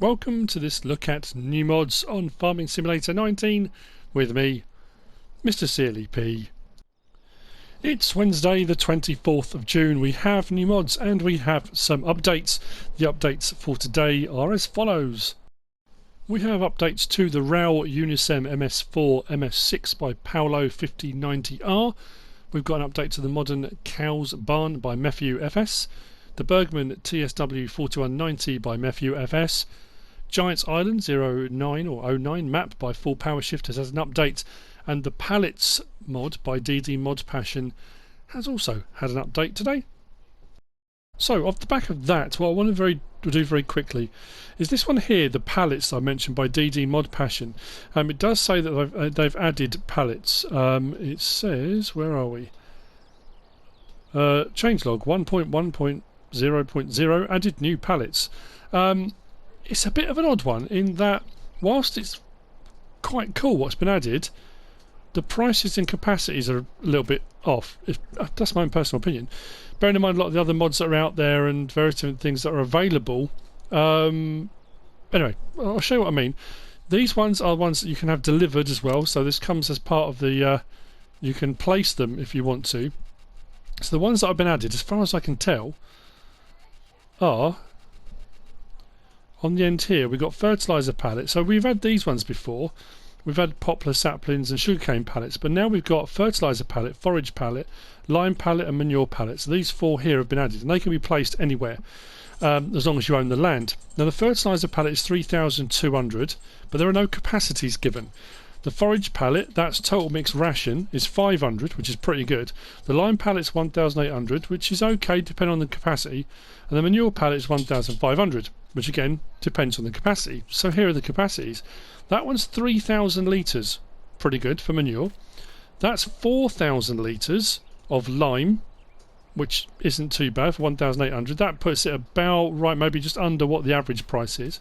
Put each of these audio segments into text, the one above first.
Welcome to this look at new mods on Farming Simulator 19 with me, MrSealyp. It's Wednesday the 24th of June. We have new mods and we have some updates. The updates for today are as follows. We have updates to the RAL Unisem MS4 MS6 by Paolo 5090R. We've got an update to the modern Cows Barn by Matthew FS. The Bergman TSW 4190 by Matthew FS. Giants Island 09 or 09 map by Full Power Shifters has an update, and the Pallets mod by DD Mod Passion has also had an update today. So off the back of that, what I want to do very quickly is this one here, the Pallets I mentioned by DD Mod Passion. It does say that they've added pallets. It says, where are we? Changelog 1.1.0.0 added new pallets. It's a bit of an odd one in that whilst it's quite cool what's been added, the prices and capacities are a little bit off. That's my own personal opinion. Bearing in mind a lot of the other mods that are out there and various different things that are available. Anyway, I'll show you what I mean. These ones are ones that you can have delivered as well, so this comes as part of the you can place them if you want to. So the ones that have been added, as far as I can tell, are on the end here. We've got fertiliser pallets. So we've had these ones before. We've had poplar saplings and sugarcane pallets, but now we've got fertiliser pallet, forage pallet, lime pallet and manure pallet. So these four here have been added and they can be placed anywhere as long as you own the land. Now the fertiliser pallet is 3,200, but there are no capacities given. The forage pallet, that's total mixed ration, is 500, which is pretty good. The lime pallet's 1,800, which is okay depending on the capacity, and the manure pallet is 1,500, which again depends on the capacity. So here are the capacities. That one's 3,000 litres, pretty good for manure. That's 4,000 litres of lime, which isn't too bad for 1,800. That puts it about right, maybe just under what the average price is.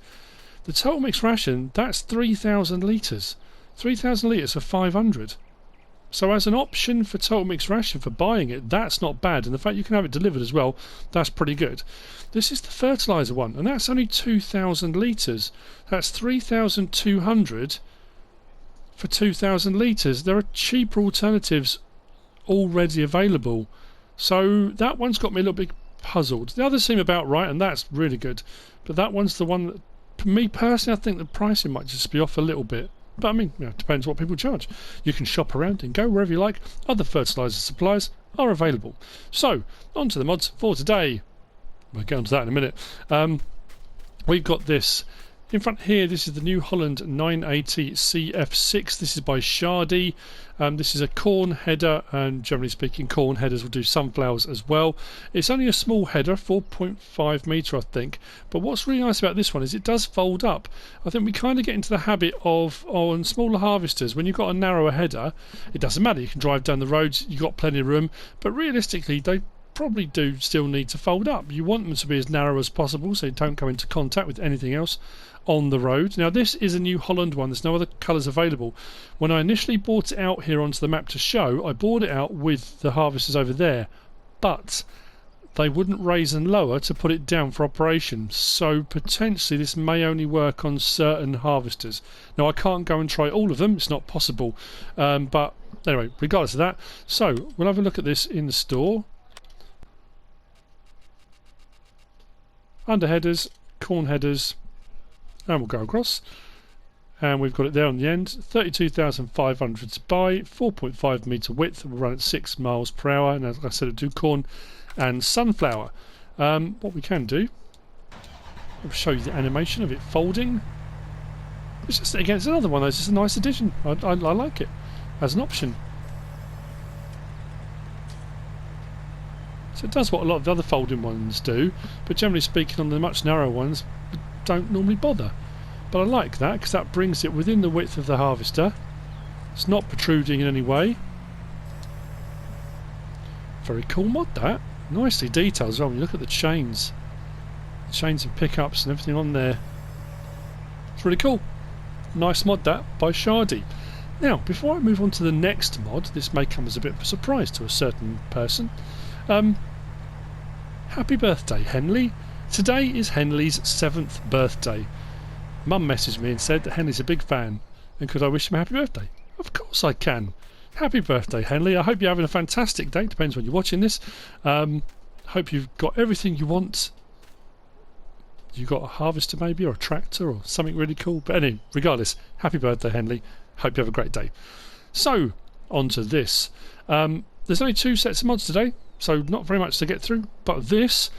The total mixed ration, that's 3,000 litres. 3,000 litres for 500. So as an option for total mixed ration for buying it, that's not bad, and the fact you can have it delivered as well, that's pretty good. This is the fertiliser one, and that's only 2,000 litres. That's 3,200 for 2,000 litres. There are cheaper alternatives already available, so that one's got me a little bit puzzled. The others seem about right, and that's really good, but that one's the one that, for me personally, I think the pricing might just be off a little bit. But I mean, it depends what people charge. You can shop around and go wherever you like. Other fertiliser suppliers are available. So, on to the mods for today. We'll get onto that in a minute. We've got this. In front here, this is the new Holland 980 CF6. This is by ShaRRDY. This is a corn header, and generally speaking, corn headers will do sunflowers as well. It's only a small header, 4.5 metre, I think. But what's really nice about this one is it does fold up. I think we kind of get into the habit of, on smaller harvesters, when you've got a narrower header, it doesn't matter. You can drive down the roads, you've got plenty of room. But realistically, they probably do still need to fold up. You want them to be as narrow as possible so you don't come into contact with anything else on the road. Now this is a new Holland one, there's no other colours available. When I initially bought it out here onto the map to show, I bought it out with the harvesters over there, but they wouldn't raise and lower to put it down for operation, so potentially this may only work on certain harvesters. Now I can't go and try all of them, it's not possible, but anyway, regardless of that, so we'll have a look at this in the store. Under headers, corn headers, and we'll go across, and we've got it there on the end. 32,500 to buy, 4.5 metre width, we'll run at 6 miles per hour, and as I said, it'll do corn and sunflower. What we can do, I'll show you the animation of it folding. It's just, again, it's another one of those, it's a nice addition. I like it as an option. So it does what a lot of the other folding ones do, but generally speaking on the much narrower ones don't normally bother. But I like that because that brings it within the width of the harvester. It's not protruding in any way. Very cool mod, that. Nicely detailed as well when you look at the chains. The chains and pickups and everything on there. It's really cool. Nice mod that by ShaRRdY. Now, before I move on to the next mod, this may come as a bit of a surprise to a certain person. Happy birthday, Henley. Today is Henley's 7th birthday. Mum messaged me and said that Henley's a big fan and could I wish him a happy birthday? Of course I can. Happy birthday, Henley. I hope you're having a fantastic day. Depends when you're watching this. Hope you've got everything you want. You got a harvester maybe, or a tractor, or something really cool. But anyway, regardless, happy birthday, Henley. Hope you have a great day. So, on to this. There's only 2 sets of mods today, so not very much to get through. But this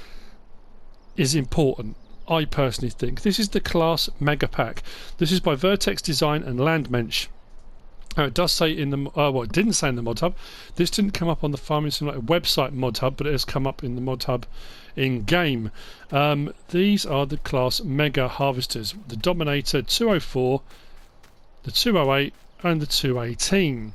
is important. I personally think this is the Claas Mega Pack. This is by VertexDezign and Landmensch. It does say in the well, it didn't say in the Modhub. This didn't come up on the Farming Simulator website Modhub, but it has come up in the Modhub in game. These are the Claas Mega Harvesters: the Dominator 204, the 208, and the 218.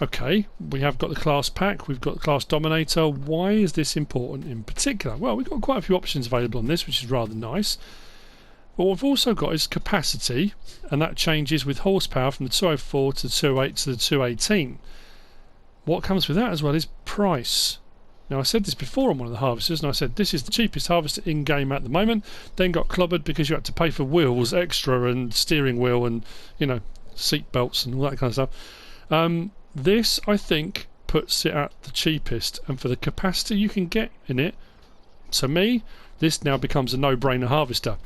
Okay, we have got the Claas pack, we've got the Claas Dominator. Why is this important in particular? Well, we've got quite a few options available on this, which is rather nice. What we've also got is capacity, and that changes with horsepower from the 204 to the 208 to the 218. What comes with that as well is price. Now, I said this before on one of the harvesters, and I said this is the cheapest harvester in game at the moment, then got clobbered because you had to pay for wheels extra and steering wheel and, you know, seat belts and all that kind of stuff. This, I think, puts it at the cheapest, and for the capacity you can get in it, to me, this now becomes a no-brainer harvester.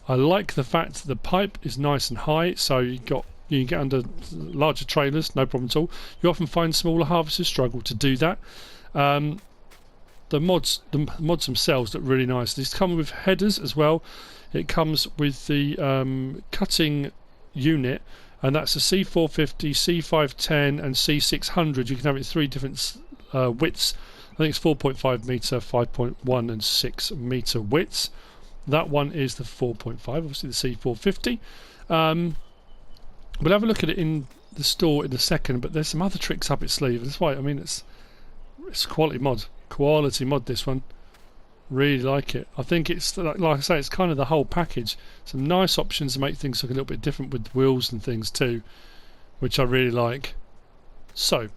I like the fact that the pipe is nice and high, so you can get under larger trailers, no problem at all. You often find smaller harvesters struggle to do that. The mods themselves look really nice. These come with headers as well. It comes with the cutting unit, and that's a C450, C510 and C600. You can have it 3 different widths. I think it's 4.5 metre, 5.1 and 6 metre widths. That one is the 4.5, obviously the C450. We'll have a look at it in the store in a second, but there's some other tricks up its sleeve. That's why, I mean, it's quality mod. Quality mod, this one. Really like it. I think it's, like I say, it's kind of the whole package. Some nice options to make things look a little bit different with wheels and things too, which I really like. So,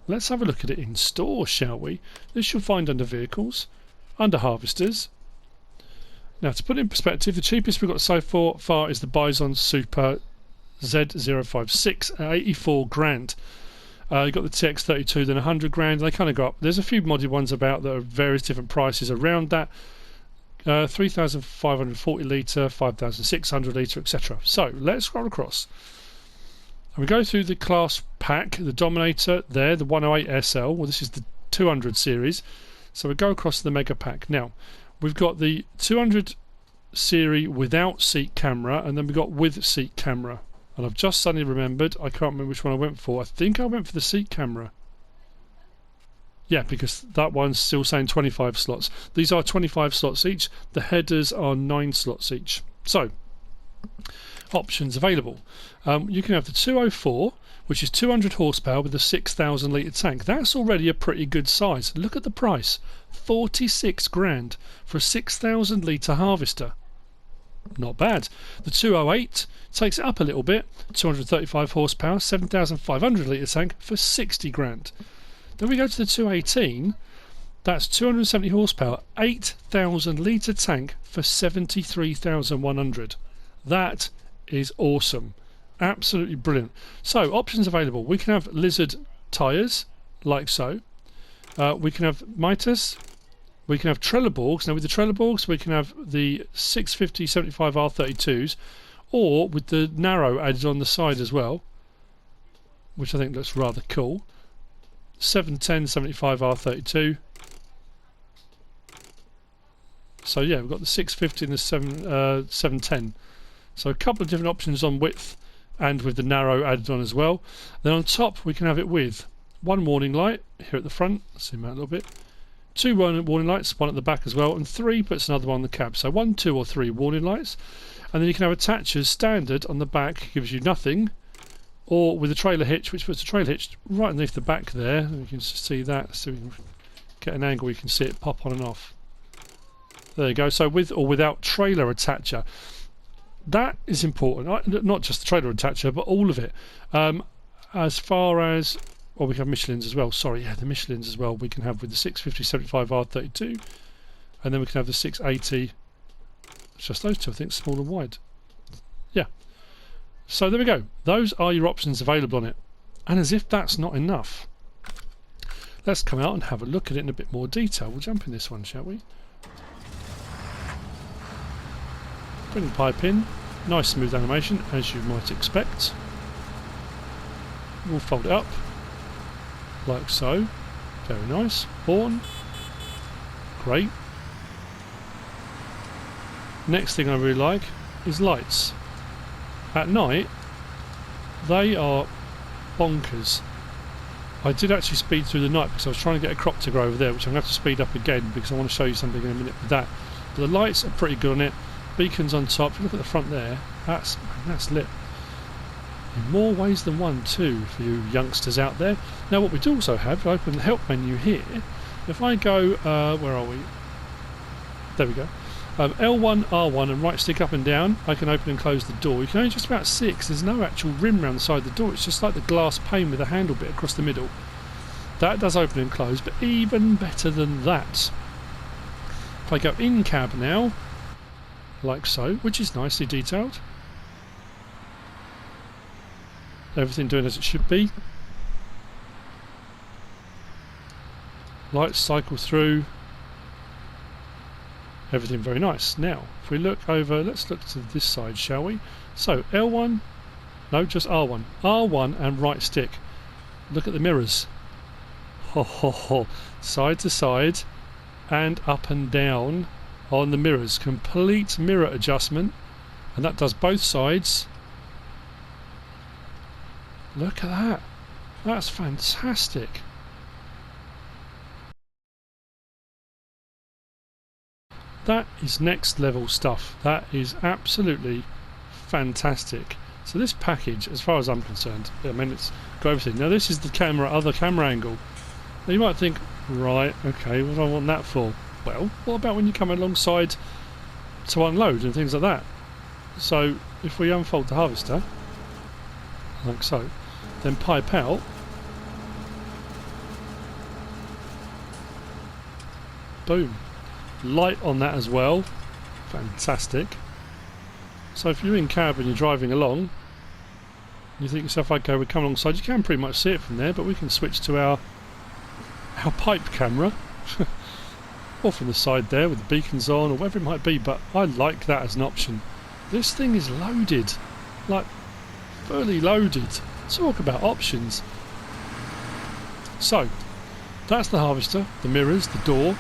let's have a look at it in store, shall we? This you'll find under vehicles, under harvesters. Now, to put it in perspective, the cheapest we've got so far is the Bison Super Z056 at 84 grand. You've got the TX32, then 100 grand. They kind of go up. There's a few modded ones about that are various different prices around that. 3,540 litre, 5,600 litre, etc. So, let's scroll across. And we go through the Claas pack, the Dominator there, the 108 SL. Well, this is the 200 series. So we go across to the Mega Pack. Now, we've got the 200 series without seat camera, and then we've got with seat camera. And I've just suddenly remembered, I can't remember which one I went for. I think I went for the seat camera. Yeah, because that one's still saying 25 slots. These are 25 slots each. The headers are 9 slots each. So, options available. You can have the 204, which is 200 horsepower with a 6,000 litre tank. That's already a pretty good size. Look at the price. 46 grand for a 6,000 litre harvester. Not bad. The 208 takes it up a little bit. 235 horsepower, 7,500 litre tank for 60 grand. Then we go to the 218. That's 270 horsepower, 8,000 litre tank for 73,100. That is awesome. Absolutely brilliant. So, options available. We can have lizard tyres, like so. We can have miters. We can have Trelleborgs. Now, with the Trelleborgs, we can have the 650 75 R32s, or with the narrow added on the side as well, which I think looks rather cool. 710 75 R32. So yeah, we've got the 650 and the 710. So a couple of different options on width, and with the narrow added on as well. Then on top, we can have it with one warning light here at the front. Let's zoom out a little bit. 2 warning lights, one at the back as well, and 3 puts another one on the cab. So 1, 2 or 3 warning lights. And then you can have attachers standard on the back, gives you nothing, or with a trailer hitch, which puts a trailer hitch right underneath the back there. And you can see that, so we can get an angle where you can see it pop on and off. There you go. So with or without trailer attacher. That is important. Not just the trailer attacher, but all of it. As far as, well, we have Michelins as well. Sorry, yeah, the Michelins as well. We can have with the 650 75 R32, and then we can have the 680. It's just those two, I think, small and wide. Yeah. So there we go. Those are your options available on it. And as if that's not enough, let's come out and have a look at it in a bit more detail. We'll jump in this one, shall we? Bring the pipe in. Nice smooth animation, as you might expect. We'll fold it up, like so. Very nice. Horn. Great. Next thing I really like is lights. At night, they are bonkers. I did actually speed through the night because I was trying to get a crop to grow over there, which I'm going to have to speed up again because I want to show you something in a minute with that. But the lights are pretty good on it. Beacons on top. If you look at the front there, that's lit. In more ways than one too, for you youngsters out there. Now what we do also have, open the help menu here. If I go, where are we? There we go. L1, R1 and right stick up and down, I can open and close the door. You can only just about see it because there's no actual rim around the side of the door. It's just like the glass pane with a handle bit across the middle. That does open and close, but even better than that. If I go in cab now, like so, which is nicely detailed. Everything doing as it should be. Lights cycle through. Everything very nice. Now, if we look over, let's look to this side, shall we? So, L1, no, just R1. R1 and right stick. Look at the mirrors. Ho ho ho. Side to side and up and down on the mirrors. Complete mirror adjustment. And that does both sides. Look at that. That's fantastic. That is next level stuff. That is absolutely fantastic. So this package, as far as I'm concerned, I mean, it's got everything. Now this is the camera, other camera angle. Now you might think, right, okay, what do I want that for? Well, what about when you come alongside to unload and things like that? So if we unfold the harvester, like so, then pipe out, boom. Light on that as well, fantastic. So if you're in cab and you're driving along, you think to yourself, okay, we come alongside, you can pretty much see it from there, but we can switch to our pipe camera or from the side there with the beacons on or whatever it might be. But I like that as an option. This thing is loaded, like fully loaded. Talk about options. So that's the harvester, the mirrors, the door,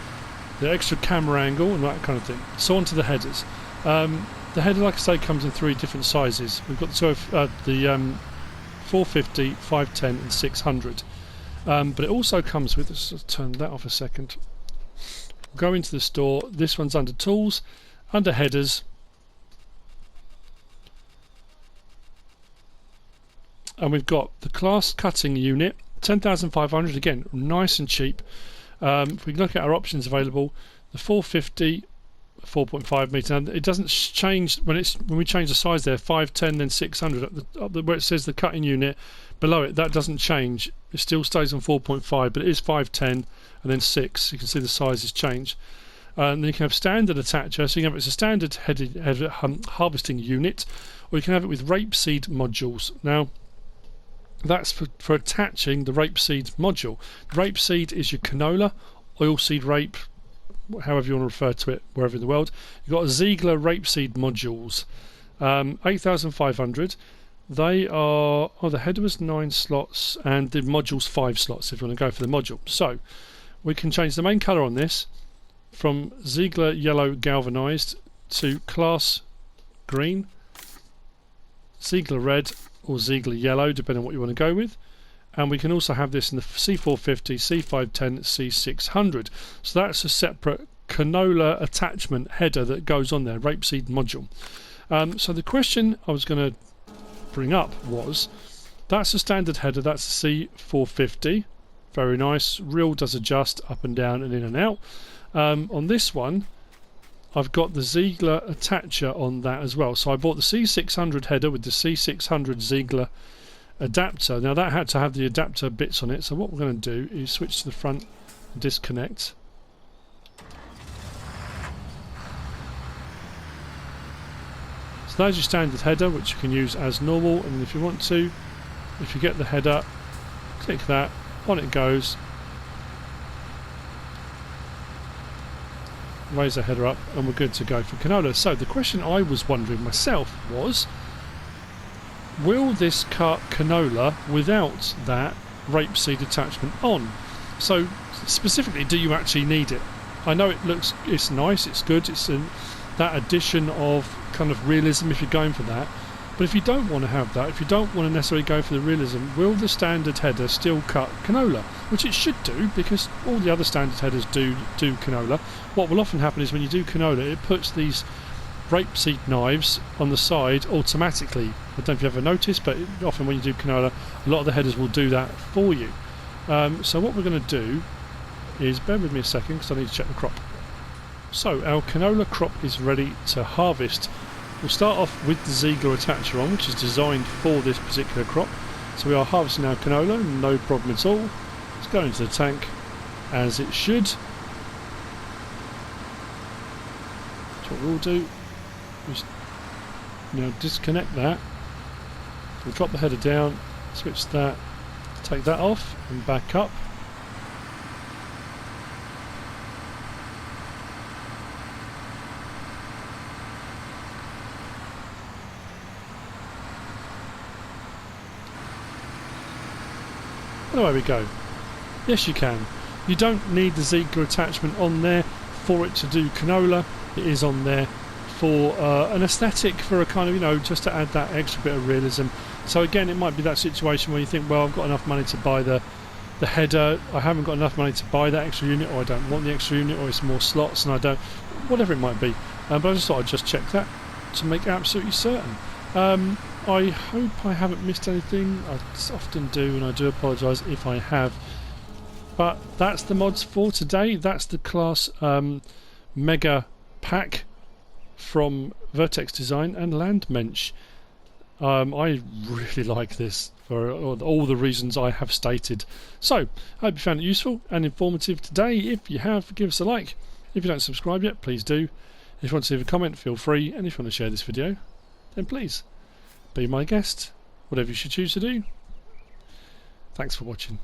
the extra camera angle and that kind of thing. So on to the headers. The header, like I say, comes in 3 different sizes. We've got the 450, 510 and 600. But it also comes with, let's just turn that off a second. We'll go into the store. This one's under tools, under headers. And we've got the Claas cutting unit, 10,500, again, nice and cheap. If we look at our options available, the 450, 4.5 metre, and it doesn't change when we change the size there, 510 then 600 up where it says the cutting unit below it, that doesn't change. It still stays on 4.5, but it is 510 and then 6. You can see the sizes change. And then you can have standard attacher, so you can have it's a standard headed harvesting unit, or you can have it with rapeseed modules. Now that's for attaching the rapeseed module. Rapeseed is your canola, oilseed rape, however you want to refer to it, wherever in the world. You've got a Ziegler rapeseed modules, 8,500. They are, the header was 9 slots and the module's 5 slots if you want to go for the module. So we can change the main colour on this from Ziegler yellow galvanised to Claas green, Ziegler red or Ziegler yellow, depending on what you want to go with. And we can also have this in the C450, C510, C600. So that's a separate canola attachment header that goes on there, rapeseed module. So the question I was going to bring up was, that's a standard header, that's a C450. Very nice. Reel does adjust up and down and in and out. On this one, I've got the Ziegler attacher on that as well. So I bought the C600 header with the C600 Ziegler adapter. Now that had to have the adapter bits on it, so what we're going to do is switch to the front and disconnect. So there's your standard header, which you can use as normal, and if you want to, if you get the header, click that, on it goes, raise the header up, and we're good to go for canola. So the question I was wondering myself was, will this cut canola without that rapeseed attachment on? So specifically, do you actually need it? I know it's nice, it's good, it's that addition of kind of realism if you're going for that, but if you don't want to have that, if you don't want to necessarily go for the realism, will the standard header still cut canola? Which it should do, because all the other standard headers do canola. What will often happen is when you do canola, it puts these rapeseed knives on the side automatically. I don't know if you ever noticed, but often when you do canola, a lot of the headers will do that for you. So what we're going to do is, bear with me a second because I need to check the crop. So our canola crop is ready to harvest. We'll start off with the Ziegler attacher on, which is designed for this particular crop. So we are harvesting our canola, no problem at all. It's going into the tank as it should. So what we'll do is now disconnect that. We'll drop the header down, switch that, take that off and back up. And away we go. Yes, you can. You don't need the Ziegler attachment on there for it to do canola. It is on there for an aesthetic, for a kind of, you know, just to add that extra bit of realism. So again, it might be that situation where you think, well, I've got enough money to buy the header, I haven't got enough money to buy that extra unit, or I don't want the extra unit, or it's more slots and I don't, whatever it might be. But I just thought I'd just check that to make absolutely certain. I hope I haven't missed anything. I often do, and I do apologise if I have. But that's the mods for today. That's the Claas mega pack from VertexDezign and Landmensch. I really like this for all the reasons I have stated. So, I hope you found it useful and informative today. If you have, give us a like. If you don't subscribe yet, please do. If you want to leave a comment, feel free. And if you want to share this video, then please be my guest. Whatever you should choose to do. Thanks for watching.